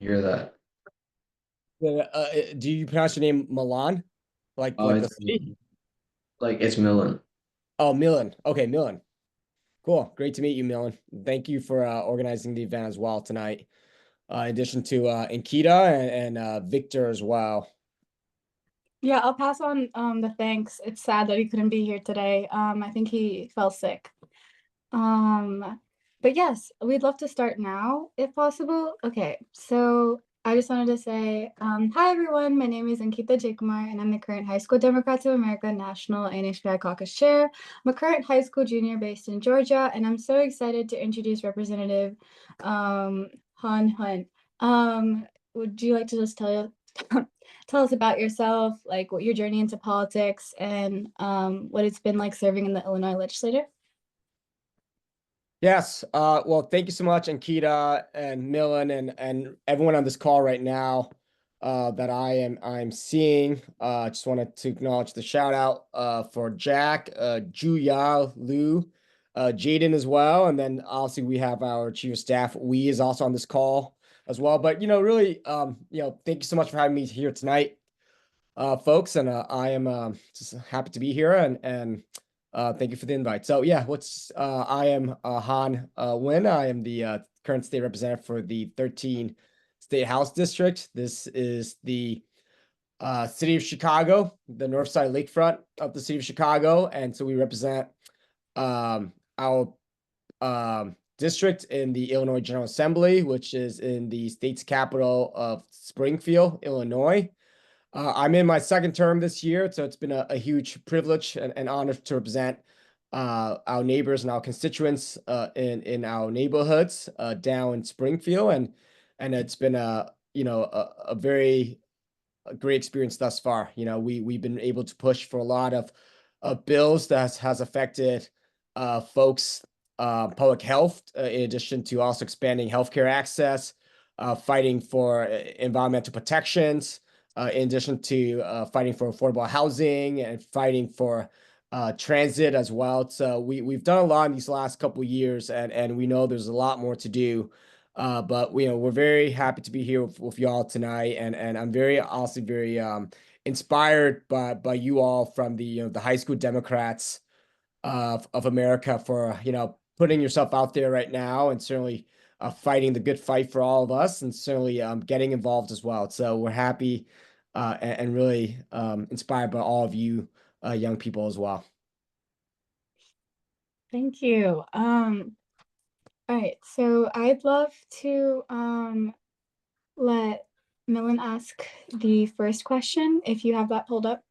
hear that. Do you pronounce your name Milan? Like the It's city? like it's Millen. Oh, Milan. Okay, Milan. Cool. Great to meet you, Milan. Thank you for organizing the event as well tonight. In addition to Ankita and Victor as well. Yeah, I'll pass on the thanks. It's sad that he couldn't be here today. I think he fell sick. Um, but yes, we'd love to start now if possible. Okay, so I just wanted to say, hi everyone, my name is Ankita Jakumar and I'm the current High School Democrats of America National AAPI Caucus Chair. I'm a current high school junior based in Georgia, and I'm so excited to introduce Representative Hoan. Would you like to just tell us about yourself, like what your journey into politics and what it's been like serving in the Illinois legislature? Yes. Well, thank you so much, Ankita and Milan and everyone on this call right now that I'm seeing. Just wanted to acknowledge the shout out for Jack, Juya, Lou, Jaden as well. And then obviously we have our chief of staff, we is also on this call as well. But really, thank you so much for having me here tonight, folks. And I am just happy to be here and thank you for the invite. So yeah, I am Han Huynh. I am the current state representative for the 13 State House District. This is the city of Chicago, the north side lakefront of the city of Chicago. And so we represent our district in the Illinois General Assembly, which is in the state's capital of Springfield, Illinois. I'm in my second term this year, so it's been a huge privilege and honor to represent our neighbors and our constituents in our neighborhoods down in Springfield, and it's been a very great experience thus far. We've been able to push for a lot of bills that has affected folks' public health, in addition to also expanding healthcare access, fighting for environmental protections, in addition to fighting for affordable housing and fighting for transit as well. So we've done a lot in these last couple of years, and we know there's a lot more to do. But we're very happy to be here with y'all tonight, and I'm also very inspired by you all from the high school Democrats of America for putting yourself out there right now, and certainly fighting the good fight for all of us, and certainly getting involved as well. So we're happy and really inspired by all of you young people as well. Thank you. All right, so I'd love to let Millen ask the first question if you have that pulled up.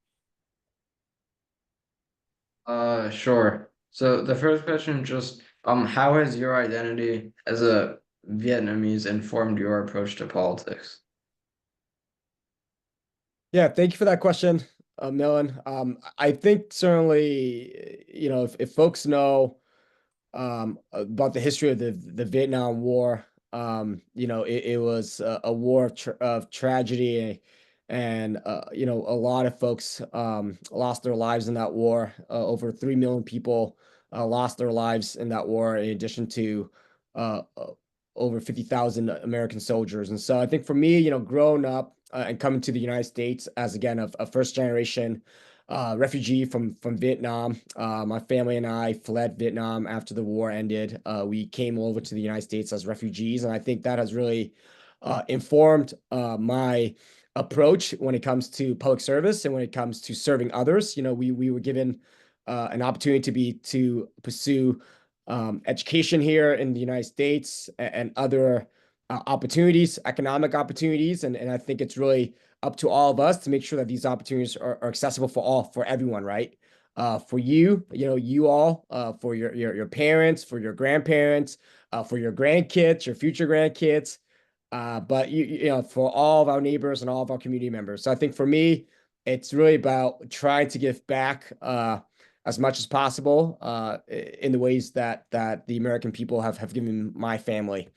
Sure. So the first question just how has your identity as a Vietnamese informed your approach to politics? Yeah, thank you for that question, Millen. I think certainly, if folks know about the history of the Vietnam War, it was a war of tragedy, and a lot of folks lost their lives in that war. Over 3 million people lost their lives in that war, in addition to over 50,000 American soldiers. And so I think for me, growing up and coming to the United States as, again, a first generation refugee from Vietnam. My family and I fled Vietnam after the war ended. We came over to the United States as refugees, and I think that has really informed my approach when it comes to public service and when it comes to serving others. We were given an opportunity to pursue education here in the United States and other opportunities, economic opportunities, and I think it's really up to all of us to make sure that these opportunities are accessible for everyone, right? For you all, for your parents, for your grandparents, for your grandkids, your future grandkids, but for all of our neighbors and all of our community members. So I think for me, it's really about trying to give back as much as possible in the ways that the American people have given my family.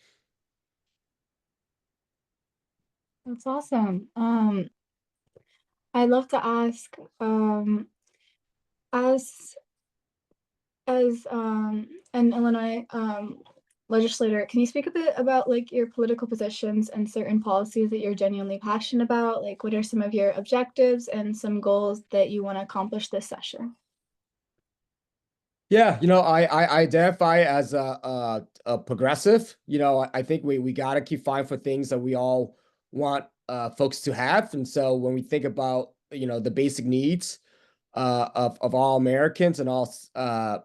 That's awesome. I'd love to ask, as an Illinois legislator, can you speak a bit about like your political positions and certain policies that you're genuinely passionate about? Like, what are some of your objectives and some goals that you want to accomplish this session? Yeah, I identify as a progressive. I think we got to keep fighting for things that we all want folks to have. And so when we think about, the basic needs of all Americans and all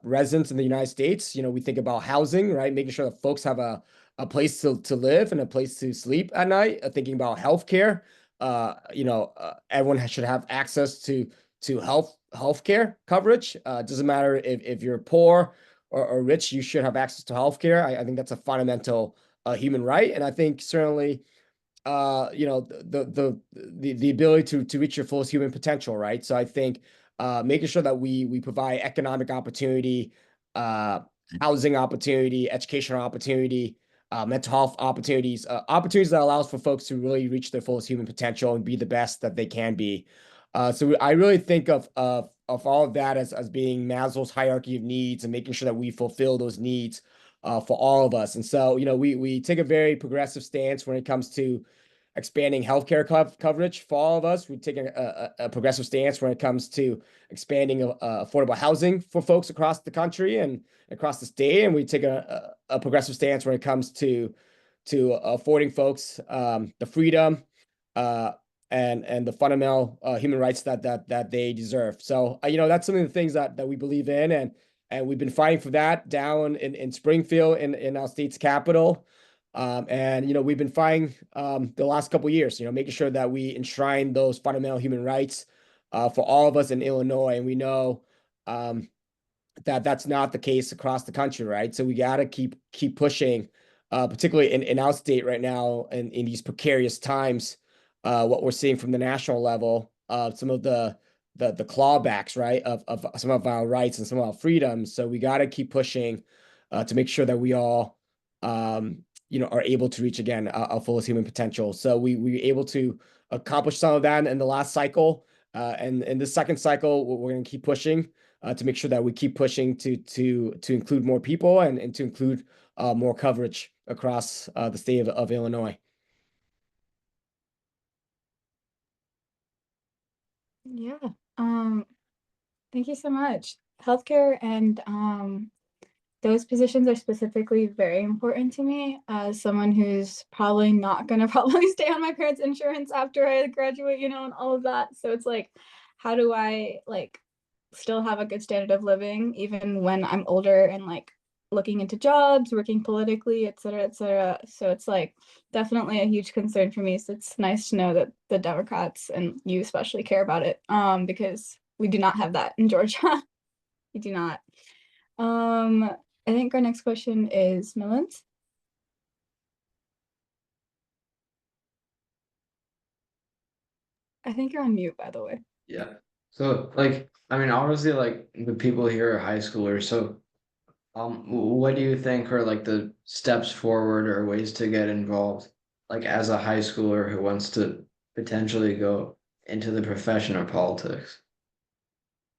residents in the United States, we think about housing, right? Making sure that folks have a place to live and a place to sleep at night. Thinking about healthcare. Everyone should have access to healthcare coverage. It doesn't matter if you're poor or rich, you should have access to healthcare. I think that's a fundamental human right. And I think certainly the ability to reach your fullest human potential, right? So I think making sure that we provide economic opportunity, housing opportunity, educational opportunity, mental health opportunities, opportunities that allows for folks to really reach their fullest human potential and be the best that they can be. So I really think of all of that as being Maslow's hierarchy of needs and making sure that we fulfill those needs for all of us. And so, we take a very progressive stance when it comes to expanding healthcare coverage for all of us. We take a progressive stance when it comes to expanding affordable housing for folks across the country and across the state. And we take a progressive stance when it comes to affording folks the freedom and the fundamental human rights that they deserve. So, that's some of the things that we believe in, and we've been fighting for that down in Springfield in our state's capital. And we've been fighting the last couple of years, making sure that we enshrine those fundamental human rights for all of us in Illinois. And we know that that's not the case across the country, right? So we got to keep pushing, particularly in our state right now, in these precarious times. What we're seeing from the national level, some of the clawbacks, right, of some of our rights and some of our freedoms. So we got to keep pushing to make sure that we all are able to reach again our fullest human potential. So we were able to accomplish some of that in the last cycle, and in the second cycle, we're going to keep pushing to make sure that we keep pushing to include more people and to include more coverage across the state of Illinois. Yeah. Thank you so much. Healthcare and those positions are specifically very important to me as someone who's probably not going to probably stay on my parents' insurance after I graduate, and all of that. So it's like, how do I like still have a good standard of living even when I'm older and like looking into jobs, working politically, et cetera, et cetera. So it's like definitely a huge concern for me. So it's nice to know that the Democrats and you especially care about it because we do not have that in Georgia. We do not. I think our next question is Millen's. I think you're on mute, by the way. Yeah. So like, I mean, obviously like the people here are high schoolers. So what do you think are like the steps forward or ways to get involved, like as a high schooler who wants to potentially go into the profession of politics?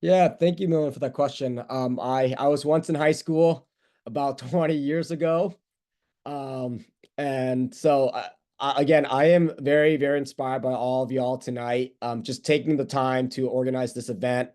Yeah, thank you, Millen, for that question. I was once in high school about 20 years ago. And so again, I am very, very inspired by all of y'all tonight. Just taking the time to organize this event.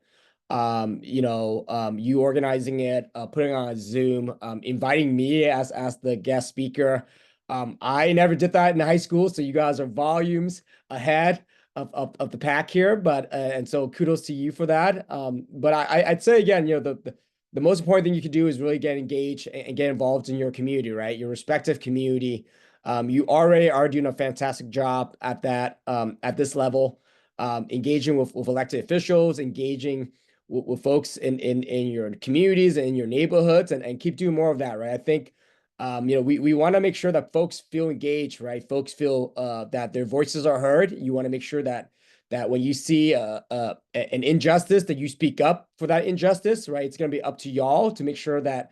You organizing it, putting on a Zoom, inviting me as the guest speaker. I never did that in high school, so you guys are volumes ahead of the pack here. But and so kudos to you for that. But I'd say again, the most important thing you can do is really get engaged and get involved in your community, right? Your respective community. You already are doing a fantastic job at that, at this level, engaging with elected officials, engaging with folks in your communities and in your neighborhoods, and keep doing more of that, right? I think, we want to make sure that folks feel engaged, right? Folks feel that their voices are heard. You want to make sure that when you see an injustice, that you speak up for that injustice, right? It's going to be up to y'all to make sure that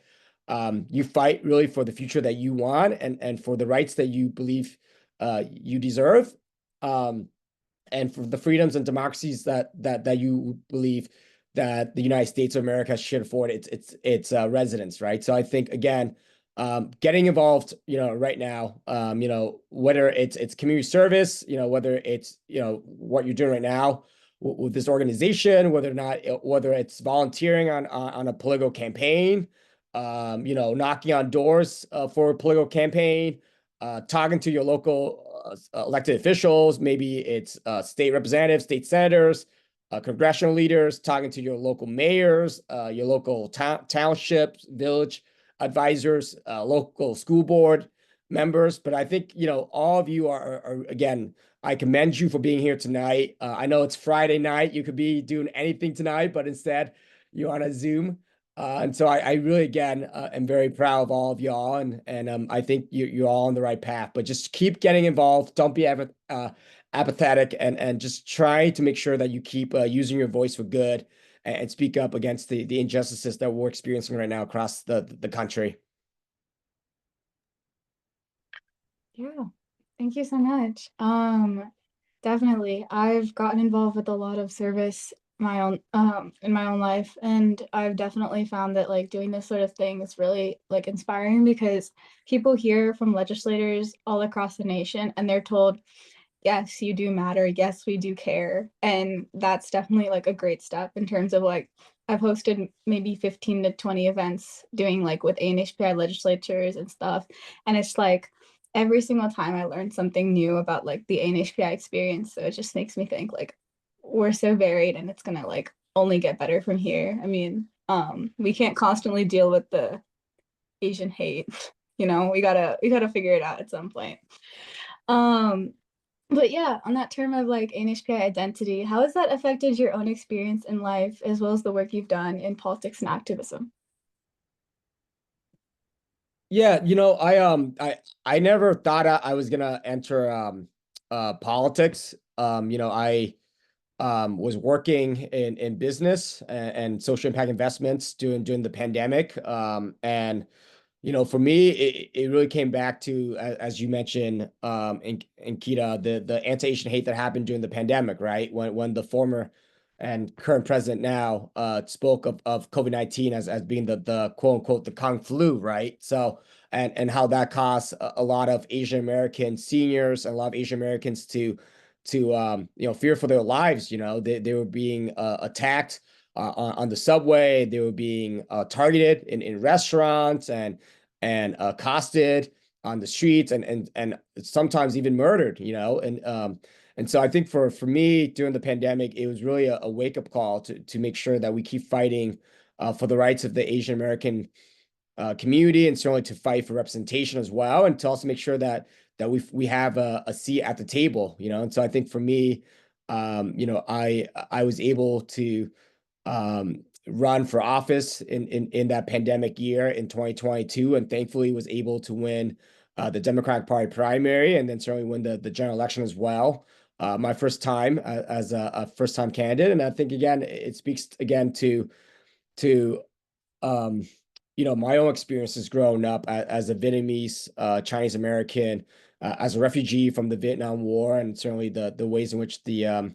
you fight really for the future that you want and for the rights that you believe you deserve, and for the freedoms and democracies that you believe that the United States of America should afford its residents, right? So I think again, getting involved, right now, whether it's community service, whether it's, what you're doing right now with this organization, whether it's volunteering on a political campaign, knocking on doors for a political campaign, talking to your local elected officials, maybe it's state representatives, state senators, congressional leaders, talking to your local mayors, your local townships, village advisors, local school board members. But I think, all of you are again, I commend you for being here tonight. I know it's Friday night. You could be doing anything tonight, but instead you're on a Zoom. And so I really, again, am very proud of all of y'all. And I think you're all on the right path, but just keep getting involved. Don't be apathetic, and just try to make sure that you keep using your voice for good, and speak up against the injustices that we're experiencing right now across the country. Yeah, thank you so much. Definitely. I've gotten involved with a lot of service my own in my own life, and I've definitely found that like doing this sort of thing is really like inspiring because people hear from legislators all across the nation and they're told, yes, you do matter. Yes, we do care. And that's definitely like a great step in terms of like I've hosted maybe 15 to 20 events doing like with ANHPI legislatures and stuff. And it's like every single time I learn something new about like the ANHPI experience. So it just makes me think like we're so varied and it's gonna like only get better from here. I mean, we can't constantly deal with the Asian hate. We gotta figure it out at some point. Um, but yeah, on that term of like NHPI identity, how has that affected your own experience in life as well as the work you've done in politics and activism? Yeah, I never thought I was gonna enter politics. I was working in business and social impact investments during the pandemic. And for me, it really came back to, as you mentioned, in Kita, the anti-Asian hate that happened during the pandemic, right? When the former and current president now spoke of COVID-19 as being the quote unquote the Kung flu, right? So and how that caused a lot of Asian American seniors and a lot of Asian Americans to fear for their lives. They were being attacked on the subway. They were being targeted in restaurants and accosted on the streets and sometimes even murdered. And so I think for me during the pandemic, it was really a wake-up call to make sure that we keep fighting for the rights of the Asian American community, and certainly to fight for representation as well, and to also make sure that we have a seat at the table. And so I think for me, I was able to run for office in that pandemic year in 2022, and thankfully was able to win the Democratic Party primary, and then certainly win the general election as well. My first time as a first time candidate, and I think again it speaks again to my own experiences growing up as a Vietnamese Chinese American, as a refugee from the Vietnam War, and certainly the ways in which the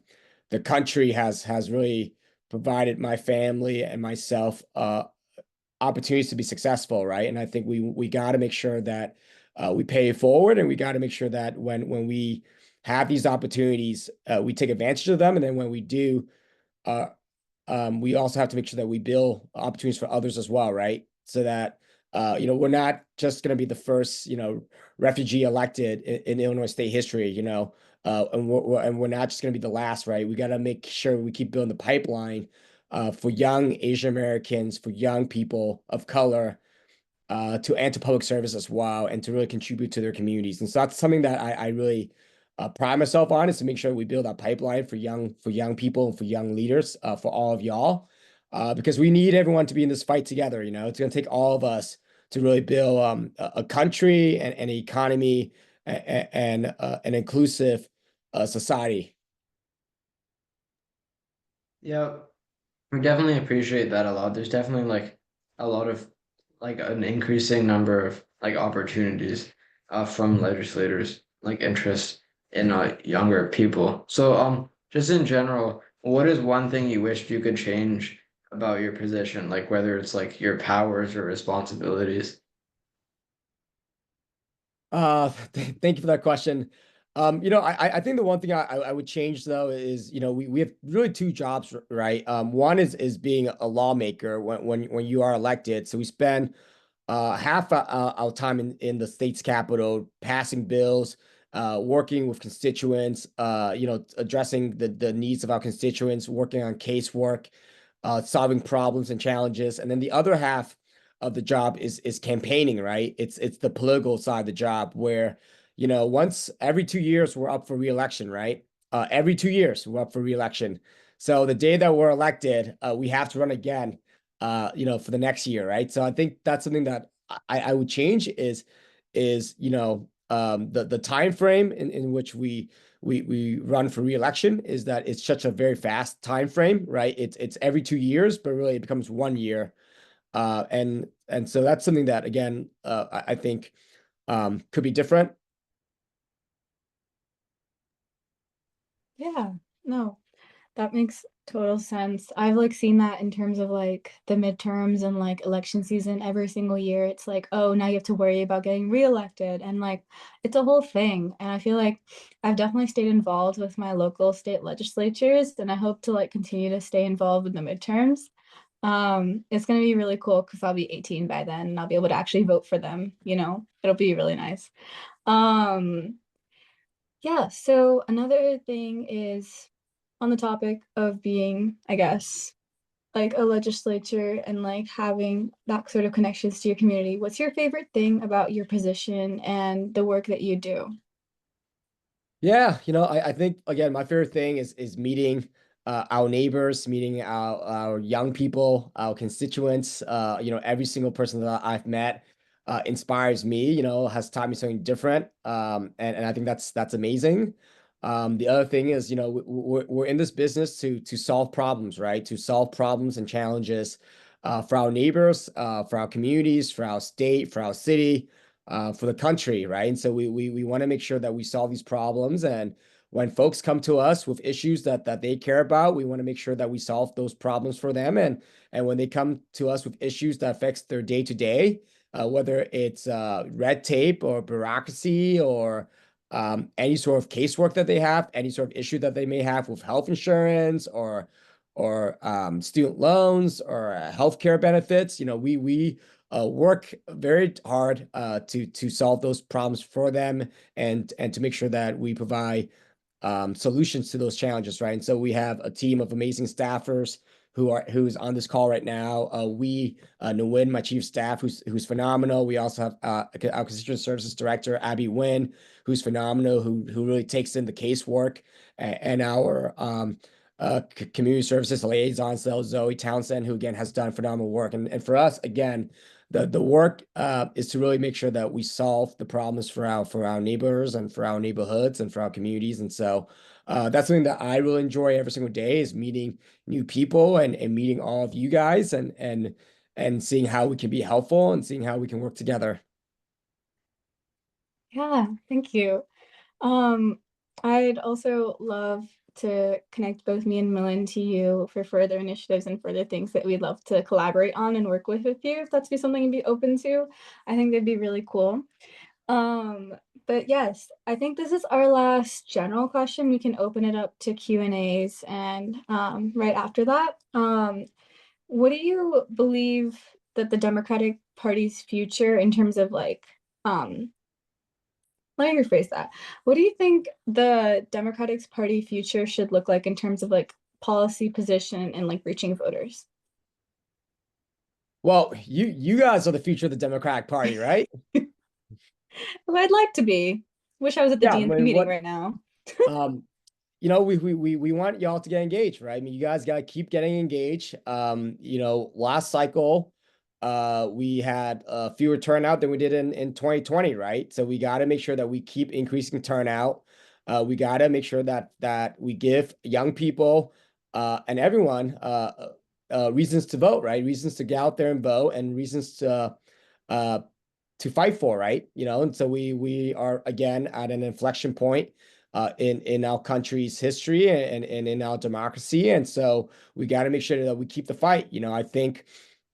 country has really provided my family and myself opportunities to be successful, right? And I think we got to make sure that we pay it forward, and we got to make sure that when we have these opportunities, we take advantage of them, and then when we do, we also have to make sure that we build opportunities for others as well, right? So that we're not just going to be the first refugee elected in Illinois state history, and we're not just going to be the last, right? We got to make sure we keep building the pipeline for young Asian Americans, for young people of color, to enter public service as well, and to really contribute to their communities. And so that's something that I really pride myself on, is to make sure we build that pipeline for young people and for young leaders, for all of y'all, because we need everyone to be in this fight together. It's going to take all of us to really build a country and an economy and an inclusive society. Yeah, I definitely appreciate that a lot. There's definitely like a lot of like an increasing number of like opportunities from legislators, like interest in younger people. So just in general, what is one thing you wish you could change about your position, like whether it's like your powers or responsibilities? Thank you for that question. I think the one thing I would change though is, we have really two jobs, right? One is being a lawmaker when you are elected. So we spend half our time in the state's capital, passing bills, working with constituents, addressing the needs of our constituents, working on casework, solving problems and challenges. And then the other half of the job is campaigning, right? It's the political side of the job where, once every 2 years we're up for reelection, right? Every 2 years we're up for reelection. So the day that we're elected, we have to run again, for the next year, right? So I think that's something that I would change is the time frame in which we run for reelection is that it's such a very fast time frame, right? It's every 2 years, but really it becomes 1 year. And so that's something that again, I think could be different. Yeah, no, that makes total sense. I've like seen that in terms of like the midterms and like election season every single year. It's like, oh, now you have to worry about getting reelected and like it's a whole thing. And I feel like I've definitely stayed involved with my local state legislatures and I hope to like continue to stay involved with the midterms. It's gonna be really cool because I'll be 18 by then and I'll be able to actually vote for them, It'll be really nice. Um, yeah, so another thing is on the topic of being, I guess, like a legislature and like having that sort of connections to your community. What's your favorite thing about your position and the work that you do? Yeah, I think again, my favorite thing is meeting our neighbors, meeting our young people, our constituents. Every single person that I've met inspires me. Has taught me something different, and I think that's amazing. The other thing is, we're in this business to solve problems, right? To solve problems and challenges for our neighbors, for our communities, for our state, for our city, for the country, right? And so we want to make sure that we solve these problems. And when folks come to us with issues that they care about, we want to make sure that we solve those problems for them. And when they come to us with issues that affects their day to day, whether it's red tape or bureaucracy or any sort of casework that they have, any sort of issue that they may have with health insurance or student loans or healthcare benefits, we work very hard to solve those problems for them and to make sure that we provide solutions to those challenges, right? And so we have a team of amazing staffers who's on this call right now. Huynh, my chief staff, who's phenomenal. We also have our constituent services director, Abby Huynh, who's phenomenal, who really takes in the casework, and our community services liaison, so Zoe Townsend, who again has done phenomenal work. And for us, again, the work is to really make sure that we solve the problems for our neighbors and for our neighborhoods and for our communities. And so that's something that I really enjoy every single day is meeting new people and meeting all of you guys and seeing how we can be helpful and seeing how we can work together. Yeah, thank you. Um, I'd also love to connect both me and Millen to you for further initiatives and further things that we'd love to collaborate on and work with you. If that's be something you'd be open to, I think that'd be really cool. Um, but yes, I think this is our last general question. We can open it up to Q&As and right after that, what do you believe that the Democratic Party's future in terms of like let me rephrase that. What do you think the Democratic Party future should look like in terms of like policy position and like reaching voters? Well, you guys are the future of the Democratic Party, right? Well, I'd like to be. Wish I was at the Yeah, I DNC mean, meeting what right now. um we want y'all to get engaged, right? I mean, you guys got to keep getting engaged. Last cycle, we had fewer turnout than we did in 2020, right? So we got to make sure that we keep increasing turnout. We got to make sure that we give young people and everyone reasons to vote, right? Reasons to get out there and vote, and reasons uh, to fight for, right? And so we are again at an inflection point in our country's history and in our democracy. And so we got to make sure that we keep the fight. I think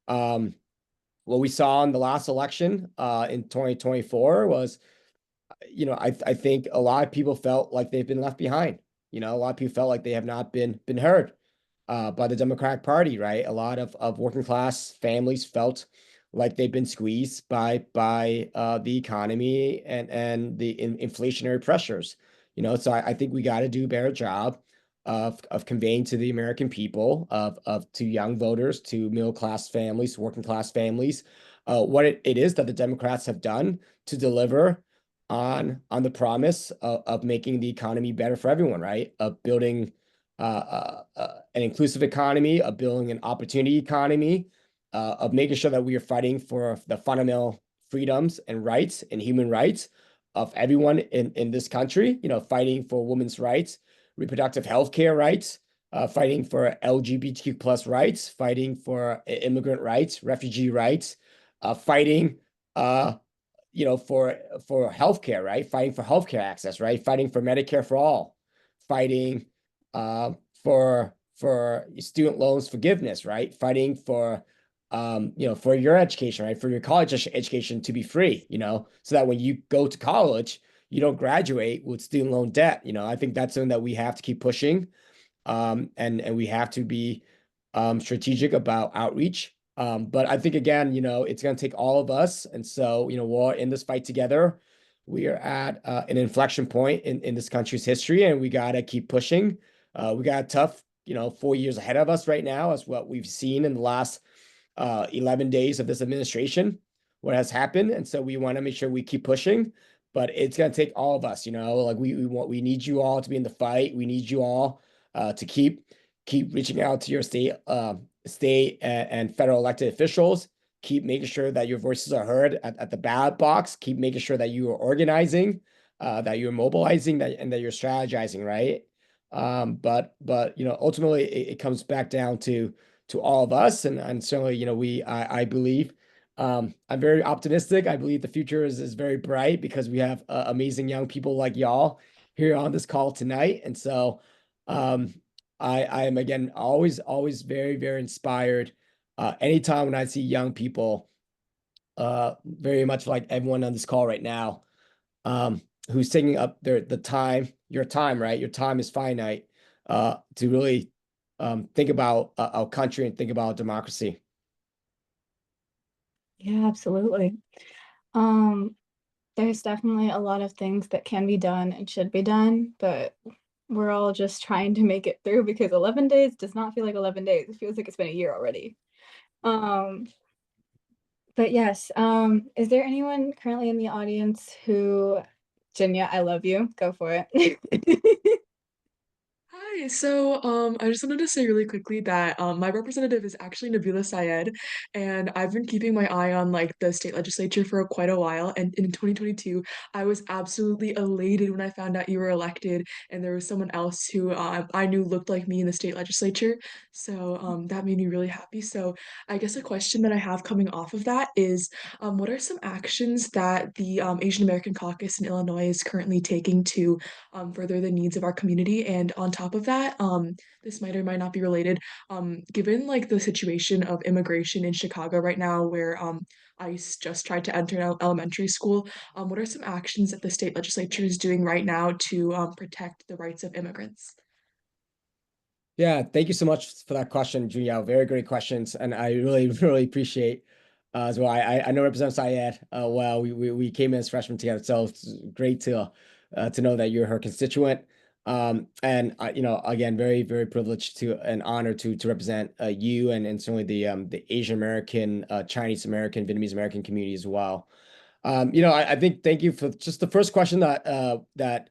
what we saw in the last election in 2024 was I think a lot of people felt like they've been left behind. A lot of people felt like they have not been heard by the Democratic Party, right? A lot of working class families felt like they've been squeezed by the economy and the inflationary pressures. So I think we got to do a better job of conveying to the American people, of to young voters, to middle class families, working class families, what it is that the Democrats have done to deliver on the promise of making the economy better for everyone, right? Of building an inclusive economy, of building an opportunity economy, of making sure that we are fighting for the fundamental freedoms and rights and human rights of everyone in this country, fighting for women's rights, reproductive health care rights, fighting for LGBTQ plus rights, fighting for immigrant rights, refugee rights, fighting for healthcare, right? Fighting for healthcare access, right? Fighting for Medicare for all, fighting uh, for student loans forgiveness, right? Fighting for your education, right? For your college education to be free, so that when you go to college, you don't graduate with student loan debt. I think that's something that we have to keep pushing, and we have to be strategic about outreach. But I think again, it's going to take all of us, and so we're in this fight together. We are at an inflection point in this country's history, and we got to keep pushing. We got a tough 4 years ahead of us right now, as what we've seen in the last 11 days of this administration, what has happened, and so we want to make sure we keep pushing. But it's going to take all of us, like we need you all to be in the fight. We need you all to keep reaching out to your state and federal elected officials. Keep making sure that your voices are heard at the ballot box. Keep making sure that you are organizing, that you're mobilizing, and that you're strategizing, right? But ultimately it comes back down to all of us, and certainly I believe, I'm very optimistic. I believe the future is very bright because we have amazing young people like y'all here on this call tonight, and so um, I am again always very very inspired anytime when I see young people, very much like everyone on this call right now, who's taking up the time, your time, right? Your time is finite, to really think about our country and think about democracy. Yeah, absolutely. Um, there's definitely a lot of things that can be done and should be done, but we're all just trying to make it through because 11 days does not feel like 11 days. It feels like it's been a year already. Um, but yes, is there anyone currently in the audience who, Jinya, I love you. Go for it. Hi, I just wanted to say really quickly that my representative is actually Nabila Syed, and I've been keeping my eye on like the state legislature for quite a while. And in 2022, I was absolutely elated when I found out you were elected, and there was someone else who I knew looked like me in the state legislature. That made me really happy. So I guess a question that I have coming off of that is, what are some actions that the Asian American Caucus in Illinois is currently taking to further the needs of our community? And on top of that, this might or might not be related. Given like the situation of immigration in Chicago right now, where ICE just tried to enter an elementary school, what are some actions that the state legislature is doing right now to protect the rights of immigrants? Yeah, thank you so much for that question, Julia. Very great questions, and I really, really appreciate as well. I know Representative Syed well. We came in as freshmen together, so it's great to know that you're her constituent. And again, very, very privileged to and honored to represent you and certainly the Asian American, Chinese American, Vietnamese American community as well. I think thank you for just the first question that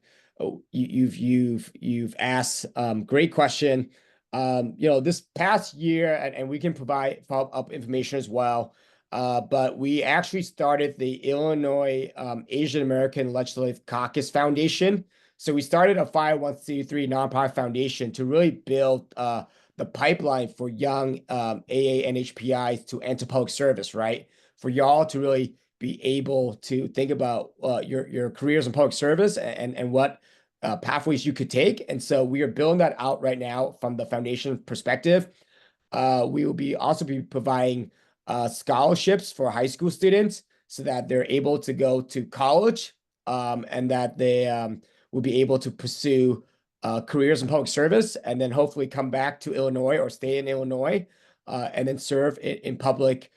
you've asked. Great question. This past year, and we can provide follow-up information as well. But we actually started the Illinois Asian American Legislative Caucus Foundation. So we started a 501(c)(3) nonprofit foundation to really build the pipeline for young AA and HPIs to enter public service, right? For y'all to really be able to think about your careers in public service and what pathways you could take. And so we are building that out right now from the foundation perspective. We will also be providing scholarships for high school students so that they're able to go to college and that they will be able to pursue careers in public service, and then hopefully come back to Illinois or stay in Illinois, and then serve in public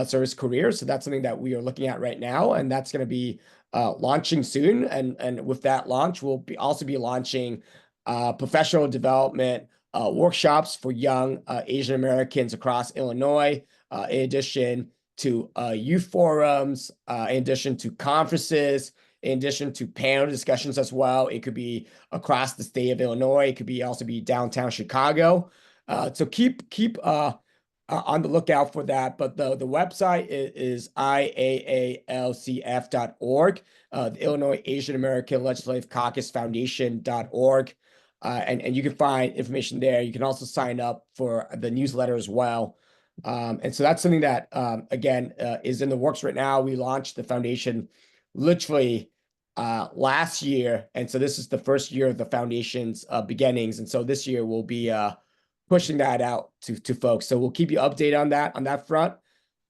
service careers. So that's something that we are looking at right now, and that's going to be launching soon. And with that launch, we'll also be launching professional development workshops for young Asian Americans across Illinois, in addition to youth forums, in addition to conferences, in addition to panel discussions as well. It could be across the state of Illinois. It could be also be downtown Chicago. So keep on the lookout for that. But the website is IAALCF.org, the Illinois Asian American Legislative Caucus Foundation.org. And you can find information there. You can also sign up for the newsletter as well. And so that's something that, again, is in the works right now. We launched the foundation literally last year. And so this is the first year of the foundation's beginnings. And so this year we'll be pushing that out to folks. So we'll keep you updated on that front.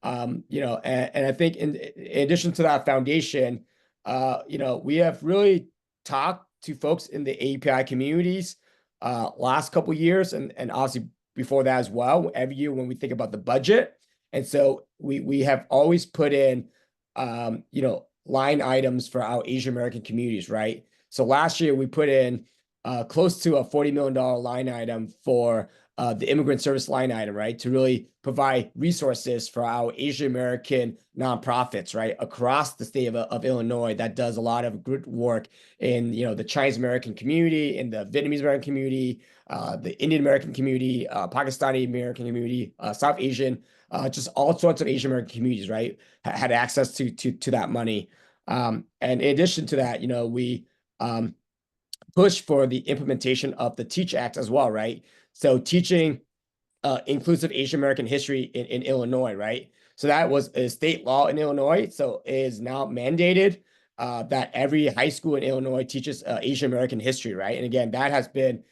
And I think in addition to that foundation, we have really talked to folks in the AAPI communities last couple of years, and obviously before that as well, every year when we think about the budget. And so we have always put in line items for our Asian American communities, right? So last year we put in close to a $40 million line item for the immigrant service line item, right? To really provide resources for our Asian American nonprofits, right? Across the state of Illinois, that does a lot of good work in, the Chinese American community, in the Vietnamese American community, the Indian American community, Pakistani American community, South Asian, just all sorts of Asian American communities, right? Had access to that money. And in addition to that, we push for the implementation of the Teach Act as well, right? So teaching inclusive Asian American history in Illinois, right? So that was a state law in Illinois. So it is now mandated that every high school in Illinois teaches Asian American history, right? And again, that has been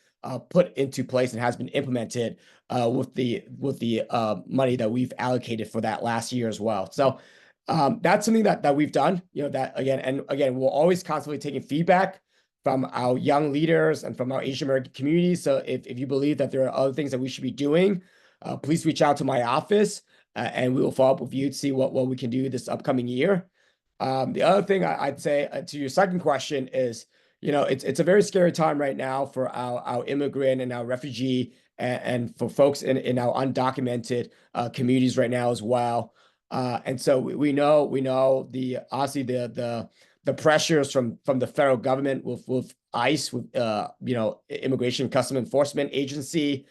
put into place and has been implemented with the money that we've allocated for that last year as well. So that's something that we've done, that again, we're always constantly taking feedback from our young leaders and from our Asian American community. So if you believe that there are other things that we should be doing, please reach out to my office and we will follow up with you to see what we can do this upcoming year. The other thing I'd say to your second question is, it's a very scary time right now for our immigrant and our refugee and for folks in our undocumented communities right now as well. And so we know obviously the pressures from the federal government with ICE, with Immigration and Customs Enforcement Agency,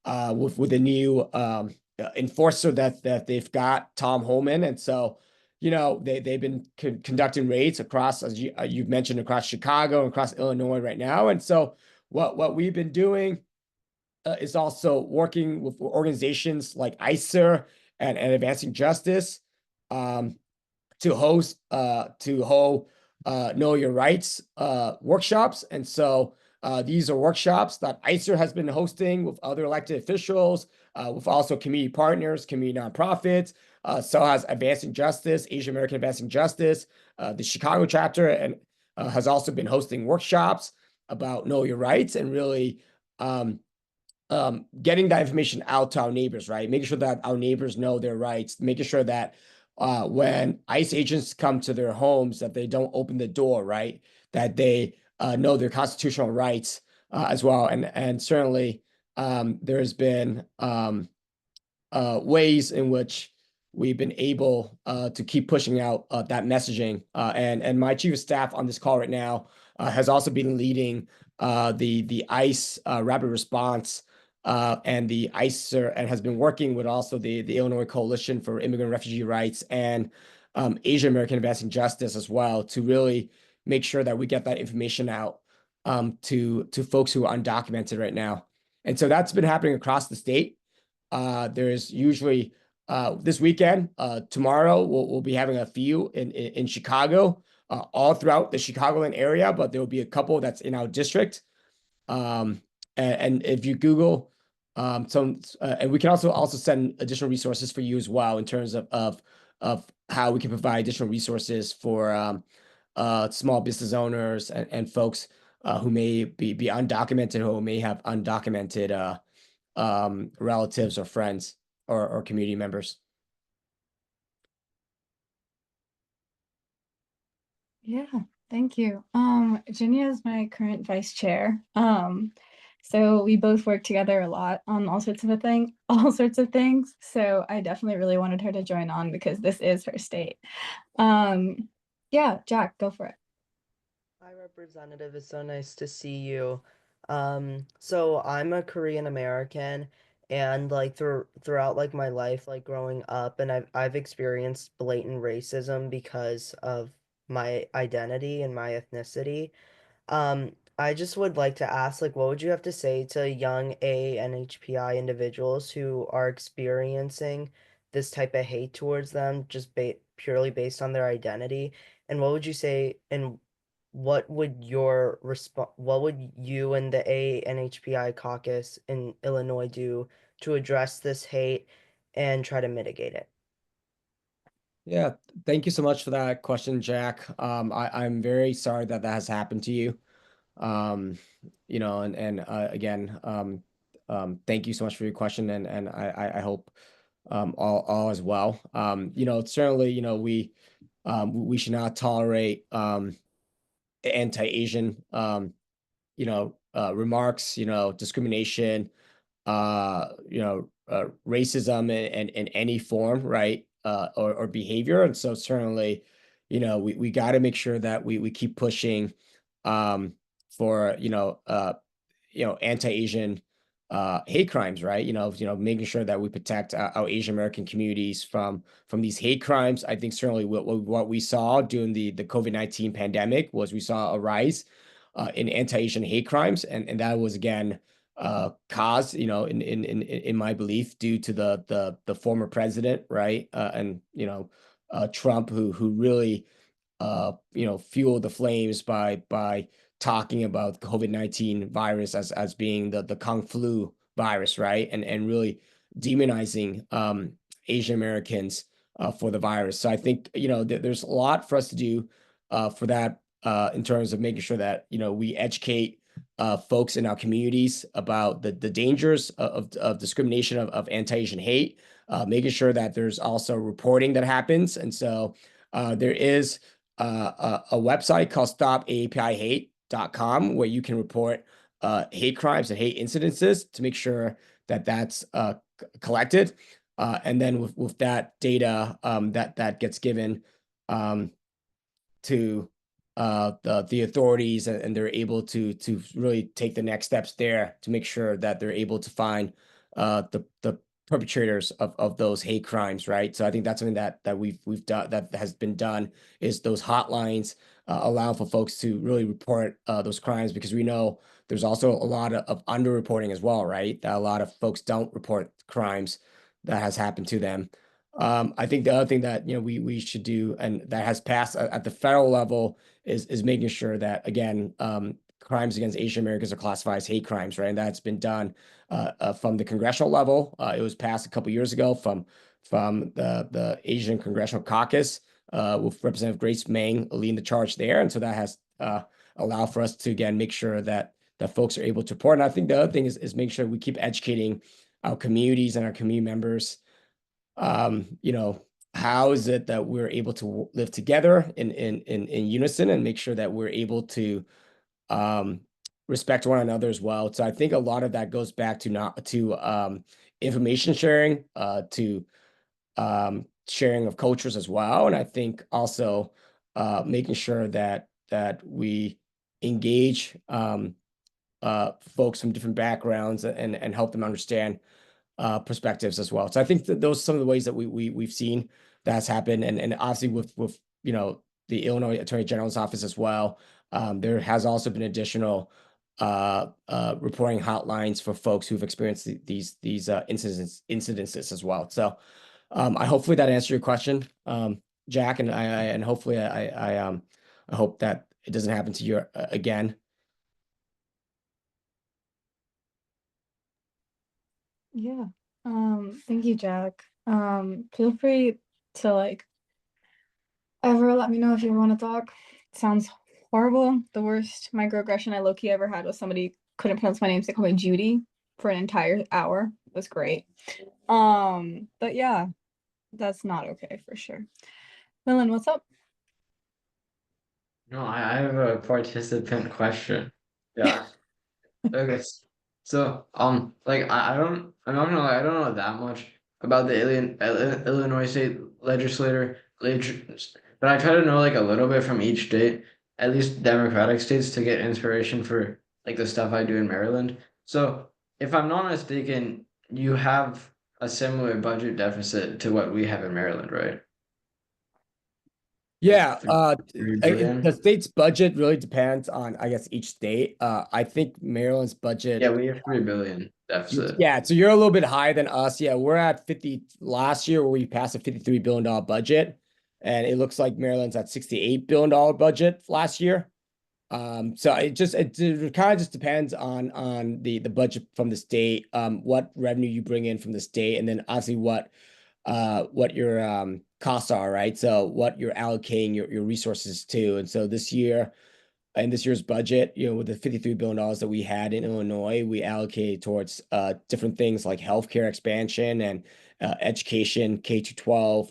with the new enforcer that they've got, Tom Homan. And so they've been conducting raids across, as you've mentioned, across Chicago and across Illinois right now. And so what we've been doing is also working with organizations like ICER and Advancing Justice to host Know Your Rights workshops. And so these are workshops that ICER has been hosting with other elected officials, with also community partners, community nonprofits. So has Advancing Justice, Asian American Advancing Justice, the Chicago chapter, and has also been hosting workshops about Know Your Rights and really getting that information out to our neighbors, right? Making sure that our neighbors know their rights, making sure that when ICE agents come to their homes, that they don't open the door, right? That they know their constitutional rights as well. And certainly there's been ways in which we've been able to keep pushing out that messaging. And my chief of staff on this call right now has also been leading the ICE rapid response and the ICER, and has been working with also the Illinois Coalition for Immigrant and Refugee Rights and Asian American Advancing Justice as well, to really make sure that we get that information out to folks who are undocumented right now. And so that's been happening across the state. There's usually this weekend, tomorrow, we'll be having a few in Chicago, all throughout the Chicagoland area, but there will be a couple that's in our district. And if you Google and we can also send additional resources for you as well in terms of how we can provide additional resources for small business owners and folks who may be undocumented, who may have undocumented relatives or friends or community members. Yeah, thank you. Ginia is my current vice chair. So we both work together a lot on all sorts of all sorts of things. So I definitely really wanted her to join on because this is her state. Yeah, Jack, go for it. Hi, Representative. It's so nice to see you. So I'm a Korean American, and like throughout like my life, like growing up, and I've experienced blatant racism because of my identity and my ethnicity. I just would like to ask, like, what would you have to say to young ANHPI individuals who are experiencing this type of hate towards them just purely based on their identity? And what would you say, and what would you and the ANHPI caucus in Illinois do to address this hate and try to mitigate it? Yeah, thank you so much for that question, Jack. I'm very sorry that has happened to you. You know, and again, thank you so much for your question, and I hope all is well. You know, certainly, you know, we should not tolerate anti-Asian remarks, discrimination, racism in any form, right? Or behavior. And so certainly, we got to make sure that we keep pushing for, anti-Asian hate crimes, right? Making sure that we protect our Asian American communities from these hate crimes. I think certainly what we saw during the COVID-19 pandemic was we saw a rise in anti-Asian hate crimes, and that was again caused, in my belief, due to the former president, right, and Trump, who really fueled the flames by talking about COVID-19 virus as being the Kung flu virus, right, and really demonizing Asian Americans for the virus. So I think there's a lot for us to do for that in terms of making sure that we educate folks in our communities about the dangers of discrimination of anti-Asian hate, making sure that there's also reporting that happens. And so there is a website called stopaapi.hate.com where you can report hate crimes and hate incidences to make sure that that's collected. And then with that data that gets given to the authorities, and they're able to really take the next steps there to make sure that they're able to find the perpetrators of those hate crimes, right? So I think that's something that we've done, that has been done, is those hotlines allow for folks to really report those crimes, because we know there's also a lot of underreporting as well, right? That a lot of folks don't report crimes that has happened to them. I think the other thing that we should do, and that has passed at the federal level, is making sure that, again, crimes against Asian Americans are classified as hate crimes, right? And that's been done from the congressional level. It was passed a couple years ago from the Asian Congressional Caucus with Representative Grace Meng leading the charge there, and so that has allowed for us to again make sure that folks are able to report. And I think the other thing is make sure we keep educating our communities and our community members. How is it that we're able to live together in unison, and make sure that we're able to respect one another as well. So I think a lot of that goes back to information sharing, to sharing of cultures as well. And I think also making sure that we engage folks from different backgrounds and help them understand perspectives as well. So I think that those are some of the ways that we've seen that's happened, and obviously with the Illinois Attorney General's office as well. There has also been additional reporting hotlines for folks who've experienced these incidences as well. So I hopefully that answered your question, Jack, and hopefully I hope that it doesn't happen to you again. Yeah. Thank you, Jack. Feel free to ever let me know if you want to talk. sounds horrible. The worst microaggression I low-key ever had was somebody couldn't pronounce my name, so they called me Judy for an entire hour. It was great. But yeah, that's not okay for sure. Millen, what's up? No, I have a participant question. Yeah. Okay. So, like I'm not gonna lie, I don't know that much about the Illinois state but I try to know like a little bit from each state, at least Democratic states, to get inspiration for like the stuff I do in Maryland. So, if I'm not mistaken, you have a similar budget deficit to what we have in Maryland, right? Like Yeah, 3 billion. the state's budget really depends on, I guess, each state. I think Maryland's budget. Yeah, we have 3 billion deficit. Yeah, so you're a little bit higher than us. Yeah, we're at 50 last year where we passed a $53 billion budget. And it looks like Maryland's at $68 billion budget last year. So it kind of just depends on the budget from the state, what revenue you bring in from the state, and then obviously what your costs are, right? So what you're allocating your resources to. And so this year, in this year's budget, with the $53 billion that we had in Illinois, we allocated towards different things like healthcare expansion and education, K-12.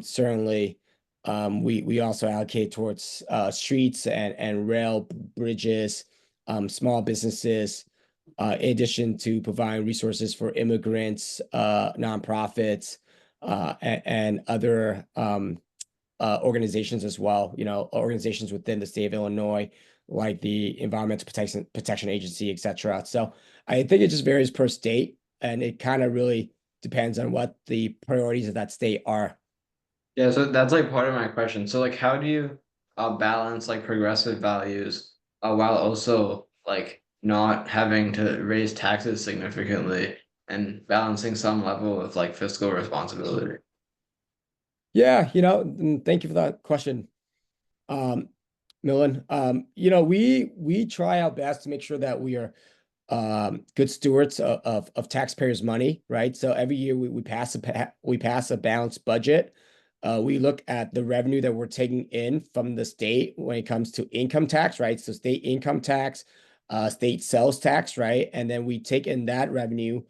Certainly, we also allocate towards streets and rail bridges, small businesses, in addition to providing resources for immigrants, nonprofits, and other organizations as well, organizations within the state of Illinois, like the Environmental Protection Agency, et cetera. So I think it just varies per state, and it kind of really depends on what the priorities of that state are. Yeah, so that's like part of my question. So like how do you balance like progressive values while also like not having to raise taxes significantly and balancing some level of like fiscal responsibility? Yeah, thank you for that question, Millen. We try our best to make sure that we are good stewards of taxpayers' money, right? So every year we pass a balanced budget. We look at the revenue that we're taking in from the state when it comes to income tax, right? So state income tax, state sales tax, right? And then we take in that revenue.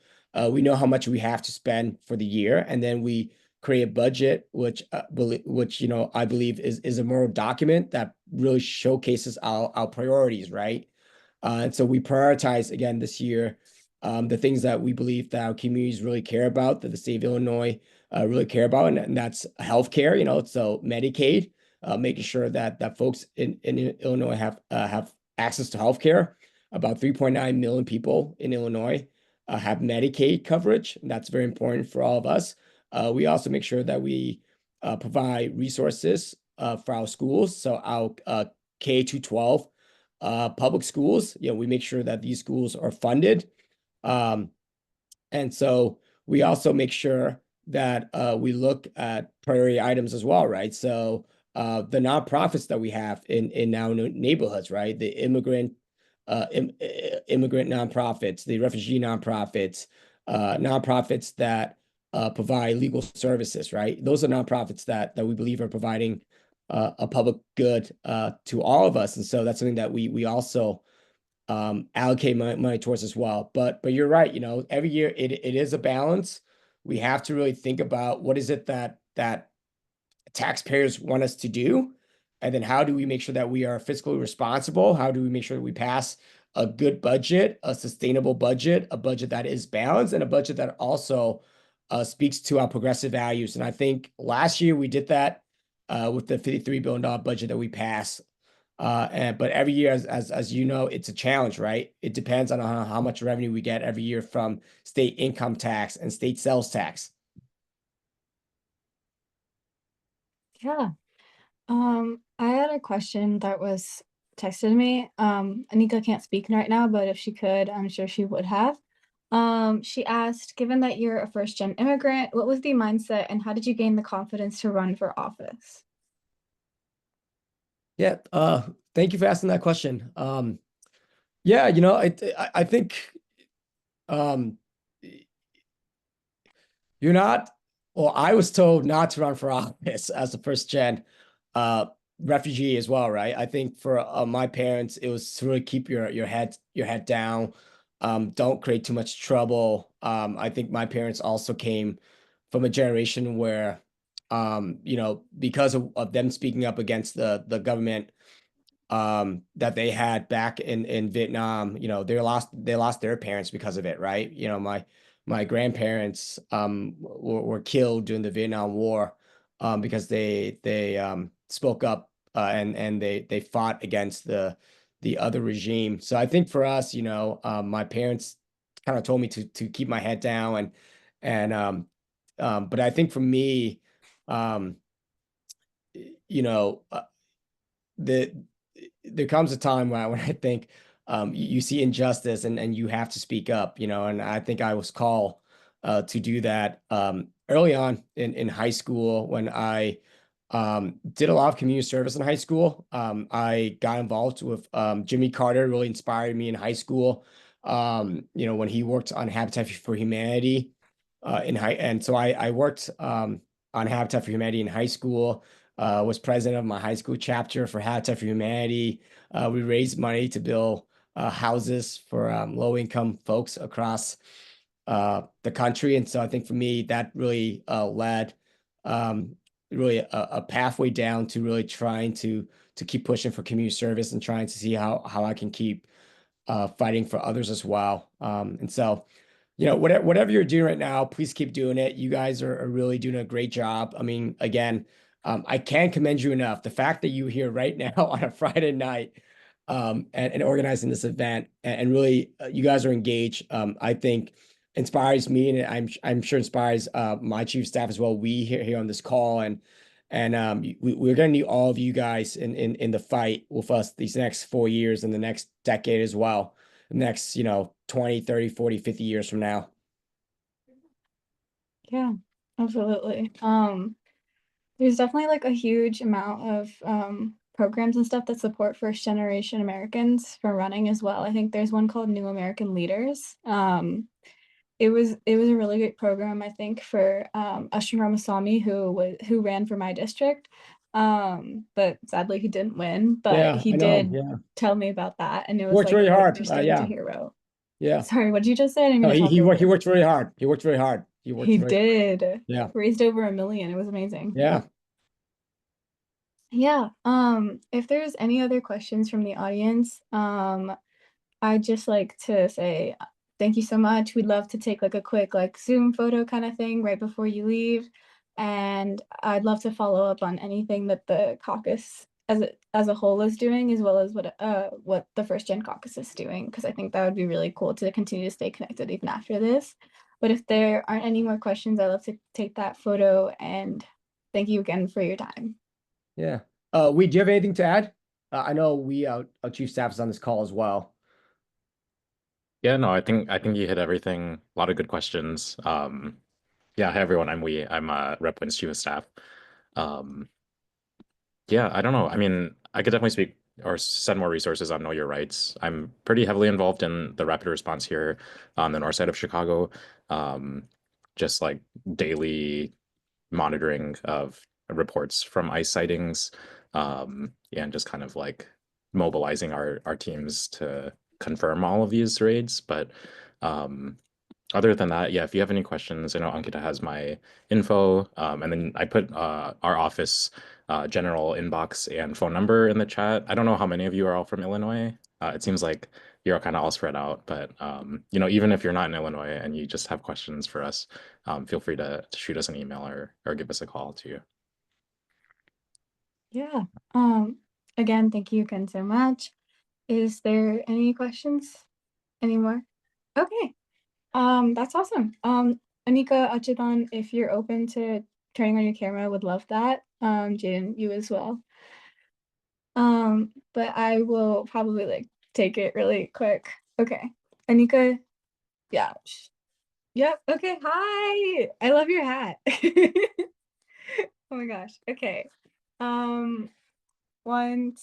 We know how much we have to spend for the year, and then we create a budget, which I believe is a moral document that really showcases our priorities, right? And so we prioritize again this year the things that we believe that our communities really care about, that the state of Illinois really care about, and that's healthcare. So Medicaid, making sure that folks in Illinois have access to healthcare. About 3.9 million people in Illinois have Medicaid coverage. And that's very important for all of us. We also make sure that we provide resources for our schools. So our K-12 public schools, we make sure that these schools are funded. And so we also make sure that we look at priority items as well, right? So the nonprofits that we have in our neighborhoods, right? The immigrant nonprofits, the refugee nonprofits, nonprofits that provide legal services, right? Those are nonprofits that we believe are providing a public good to all of us. And so that's something that we also allocate money towards as well. But you're right, every year it is a balance. We have to really think about what is it that taxpayers want us to do, and then how do we make sure that we are fiscally responsible? How do we make sure that we pass a good budget, a sustainable budget, a budget that is balanced, and a budget that also speaks to our progressive values? And I think last year we did that with the $53 billion budget that we passed. But every year, as you know, it's a challenge, right? It depends on how much revenue we get every year from state income tax and state sales tax. Yeah. I had a question that was texted to me. Anika can't speak right now, but if she could, I'm sure she would have. She asked, given that you're a first-gen immigrant, what was the mindset and how did you gain the confidence to run for office? Yeah, thank you for asking that question. Yeah, I think you're not, well, I was told not to run for office as a first gen refugee as well, right? I think for my parents, it was to really keep your head down. Don't create too much trouble. I think my parents also came from a generation where, you know, because of them speaking up against the government that they had back in Vietnam, you know, they lost their parents because of it, right? You know, my grandparents were killed during the Vietnam War because they spoke up and they fought against the other regime. So I think for us, you know, my parents kind of told me to keep my head down and but I think for me, um, you know, the there comes a time when I think you see injustice and you have to speak up, you know, and I think I was called to do that early on in high school when I did a lot of community service in high school. I got involved with Jimmy Carter, really inspired me in high school. You know, when he worked on Habitat for Humanity and so I worked on Habitat for Humanity in high school. Was president of my high school chapter for Habitat for Humanity. We raised money to build houses for low-income folks across the country. And so I think for me, that really led really a pathway down to really trying to keep pushing for community service and trying to see how I can keep fighting for others as well. And so, you know, whatever you're doing right now, please keep doing it. You guys are really doing a great job. I mean, again, I can't commend you enough. The fact that you're here right now on a Friday night and organizing this event and really you guys are engaged, I think inspires me and I'm sure inspires my chief of staff as well. We here on this call and we're going to need all of you guys in the fight with us these next 4 years and the next decade as well. The next, you know, 20, 30, 40, 50 years from now. Yeah, absolutely. There's definitely like a huge amount of programs and stuff that support first generation Americans for running as well. I think there's one called New American Leaders. It was a really great program, I think, for Ashton Ramaswamy, who ran for my district. But sadly he didn't win, but Yeah, he I know. did Yeah. tell me about that, and it was Worked like really really hard. interesting to Yeah. hear about. Yeah. Sorry, what did you just say? I didn't No, mean to talk over he you. worked really hard. He worked very hard. He worked He very did. Yeah. Raised over 1 million. It was amazing. Yeah. Yeah. If there's any other questions from the audience, I'd just like to say thank you so much. We'd love to take like a quick like Zoom photo kind of thing right before you leave. And I'd love to follow up on anything that the caucus as a whole is doing, as well as what the First Gen Caucus is doing, because I think that would be really cool to continue to stay connected even after this. But if there aren't any more questions, I'd love to take that photo, and thank you again for your time. Yeah. Do you have anything to add? I know our chief staff is on this call as well. Yeah, no, I think you hit everything. A lot of good questions. Yeah, hi everyone. I'm Rep Wynn's chief of staff. Yeah, I don't know. I mean, I could definitely speak or send more resources on Know Your Rights. I'm pretty heavily involved in the rapid response here on the north side of Chicago. Just like daily monitoring of reports from ICE sightings, and just kind of like mobilizing our teams to confirm all of these raids. But other than that, yeah, if you have any questions, I know Ankita has my info, and then I put our office general inbox and phone number in the chat. I don't know how many of you are all from Illinois. It seems like you're kind of all spread out, but you know, even if you're not in Illinois and you just have questions for us, feel free to shoot us an email or give us a call too. Yeah. Again, thank you again so much. Is there any questions anymore? Okay. That's awesome. Anika, Achidan, if you're open to turning on your camera, I would love that. Jaden, you as well. But I will probably like take it really quick. Okay. Anika, yeah. Yep. Okay. Hi. I love your hat. Oh my gosh. Okay. 1,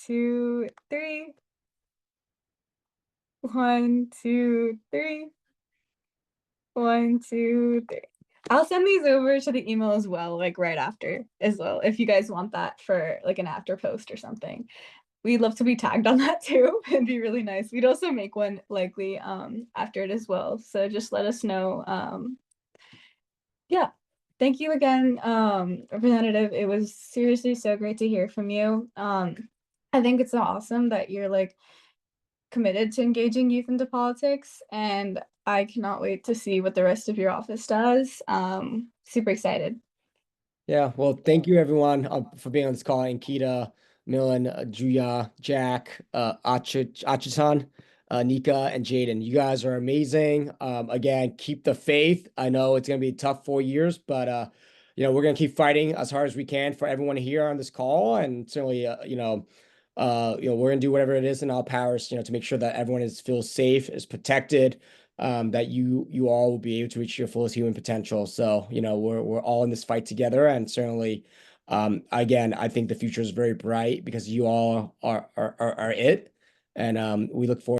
2, 3. 1, 2, 3. 1, 2, 3. I'll send these over to the email as well, like right after as well, if you guys want that for like an after post or something. We'd love to be tagged on that too. It'd be really nice. We'd also make one likely after it as well. So just let us know. Yeah. Thank you again, Representative. It was seriously so great to hear from you. I think it's so awesome that you're like committed to engaging youth into politics, and I cannot wait to see what the rest of your office does. Super excited. Yeah, well, thank you everyone for being on this call. Ankita, Milan, Julia, Jack, Achitan, Nika, and Jaden. You guys are amazing. Again, keep the faith. I know it's gonna be a tough 4 years, but we're gonna keep fighting as hard as we can for everyone here on this call, and certainly, we're gonna do whatever it is in our powers, to make sure that everyone feels safe, is protected, that you all will be able to reach your fullest human potential. So, we're all in this fight together, and certainly, again, I think the future is very bright because you all are it, and we look forward.